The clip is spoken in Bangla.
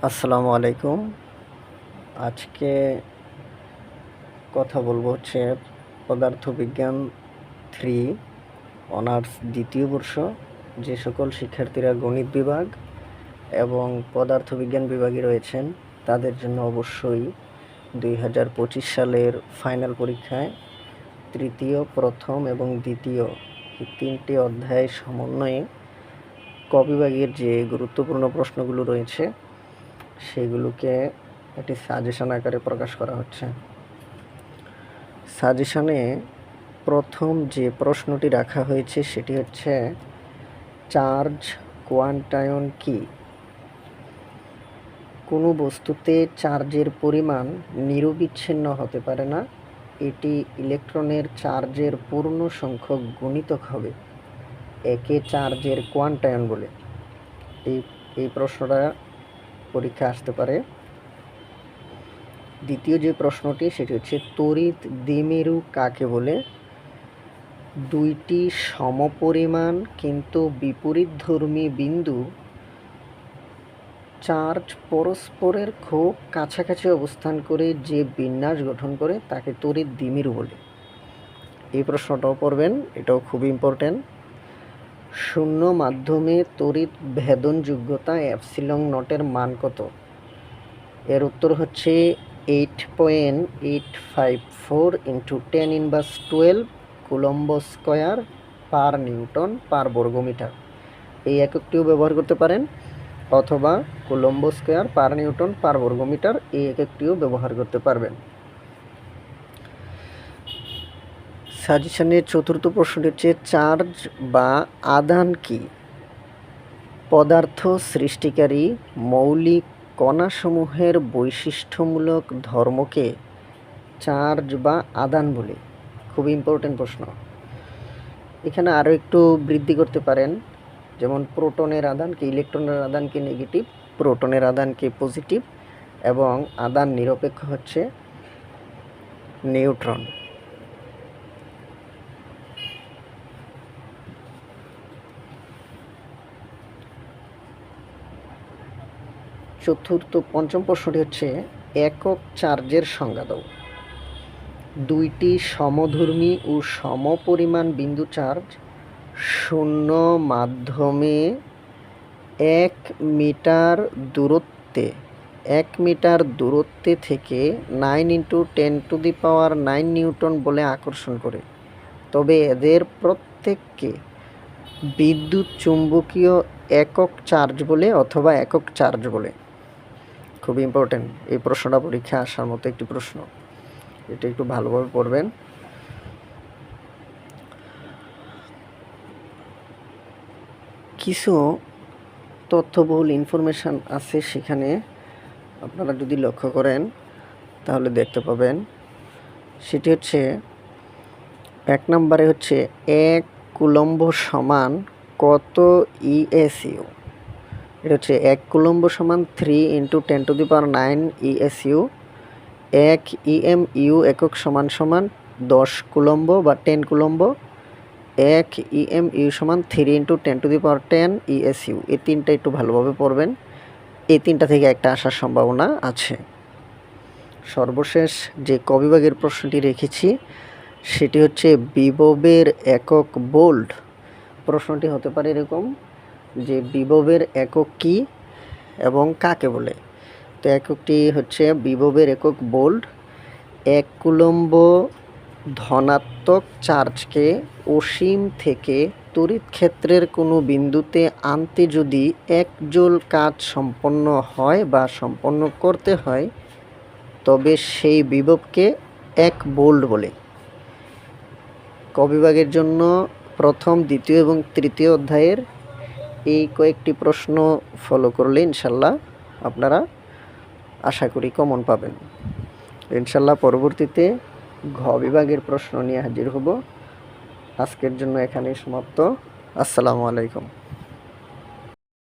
আসসালামু আলাইকুম। আজকে কথা বলবো হচ্ছে পদার্থবিজ্ঞান 3 অনার্স দ্বিতীয় বর্ষ যে সকল শিক্ষার্থীরা গণিত বিভাগ এবং পদার্থবিজ্ঞান বিভাগে রয়েছেন তাদের জন্য অবশ্যই 2025 সালের ফাইনাল পরীক্ষায় তৃতীয়, প্রথম এবং দ্বিতীয় এই 3টি অধ্যায় সমন্বয়ে ক বিভাগের যে গুরুত্বপূর্ণ প্রশ্নগুলো রয়েছে সেগুলোকে একটি সাজেশন আকারে প্রকাশ করা হচ্ছে। সাজেশনে প্রথম যে প্রশ্নটি রাখা হয়েছে সেটি হচ্ছে চার্জ কোয়ান্টায়ন কি? কোনো বস্তুতে চার্জের পরিমাণ নিরবিচ্ছিন্ন হতে পারে না, এটি ইলেকট্রনের চার্জের পূর্ণ সংখ্যক গুণিতক হবে, একে চার্জের কোয়ান্টায়ন বলে। এই প্রশ্নটা পরীক্ষা আসতে পারে। দ্বিতীয় যে প্রশ্নটি সেটি হচ্ছে তড়িৎ দ্বিমেরু কাকে বলে? দুইটি সমপরিমাণ কিন্তু বিপরীতধর্মী বিন্দু চার্জ পরস্পরের খুব কাছাকাছি অবস্থান করে যে বিন্যাস গঠন করে তাকে তড়িৎ দ্বিমেরু বলে। এই প্রশ্নটাও পড়বেন, এটাও খুব ইম্পর্টেন্ট। শূন্য মাধ্যমে তড়িৎ ভেদন যোগ্যতা এপসিলন নটের মান কত? এর উত্তর হচ্ছে 8.854 × 10⁻12 coulomb square per newton per বর্গমিটার। এই এককটিও ব্যবহার করতে পারেন, অথবা coulomb square per newton per বর্গমিটার এই এককটিও ব্যবহার করতে পারবেন। সাজেশনের চতুর্থ প্রশ্নটি হচ্ছে চার্জ বা আধান কি? পদার্থ সৃষ্টিকারী মৌলিক কণাসমূহের বৈশিষ্ট্যমূলক ধর্মকে চার্জ বা আধান বলে। খুব ইম্পর্টেন্ট প্রশ্ন। এখানে আরও একটু বৃদ্ধি করতে পারেন, যেমন প্রোটনের আধানকে ইলেকট্রনের আধানকে নেগেটিভ, প্রোটনের আধানকে পজিটিভ, এবং আধান নিরপেক্ষ হচ্ছে নিউট্রন। পঞ্চম প্রশ্নটি হচ্ছে একক চার্জের সংজ্ঞা দাও। দুইটি সমধর্মী ও সমপরিমাণ বিন্দু চার্জ শূন্য মাধ্যমে 1 মিটার দূরত্বে থেকে 9 × 10⁹ নিউটন বলে আকর্ষণ করে, তবে এদের প্রত্যেককে বিদ্যুৎ চুম্বকীয় একক চার্জ বলে অথবা একক চার্জ বলে। খুব ইম্পর্টেন্ট, এই প্রশ্নটা পরীক্ষা আসার মতো একটি প্রশ্ন, এটা একটু ভালোভাবে পড়বেন। কিছু তথ্যবহুল ইনফরমেশান আছে সেখানে, আপনারা যদি লক্ষ্য করেন তাহলে দেখতে পাবেন। সেটি হচ্ছে 1 নম্বরে হচ্ছে 1 কুলম্ব সমান কত ESU? এটা হচ্ছে 1 কুলম্ব সমান 3 × 10⁹ ESU। 1 EMU একক সমান 10 কুলম্ব বা 10 কুলম্ব। 1 EMU সমান 3 × 10⁻10 ESU। এই তিনটা একটু ভালোভাবে পড়বেন, এই তিনটা থেকে একটা আসার সম্ভাবনা আছে। সর্বশেষ যে ক বিভাগের প্রশ্নটি রেখেছি সেটি হচ্ছে বিভবের একক ভোল্ট। প্রশ্নটি হতে পারে এরকম যে বিভবের একক কি এবং কাকে বলে? তো এককটি হচ্ছে বিভবের একক ভোল্ট। 1 কুলম্ব ধনাত্মক চার্জকে অসীম থেকে তড়িৎ ক্ষেত্রের কোনো বিন্দুতে আনতে যদি 1 জুল কাজ সম্পন্ন হয় বা সম্পন্ন করতে হয় তবে সেই বিভবকে 1 ভোল্ট বলে। ক বিভাগের জন্য প্রথম, দ্বিতীয় এবং তৃতীয় অধ্যায়ের এই কয়েকটি প্রশ্ন ফলো করলে ইনশাল্লাহ আপনারা আশা করি কমন পাবেন। ইনশাল্লাহ পরবর্তীতে ঘ বিভাগের প্রশ্ন নিয়ে হাজির হব। আজকের জন্য এখানেই সমাপ্ত। আসসালামু আলাইকুম।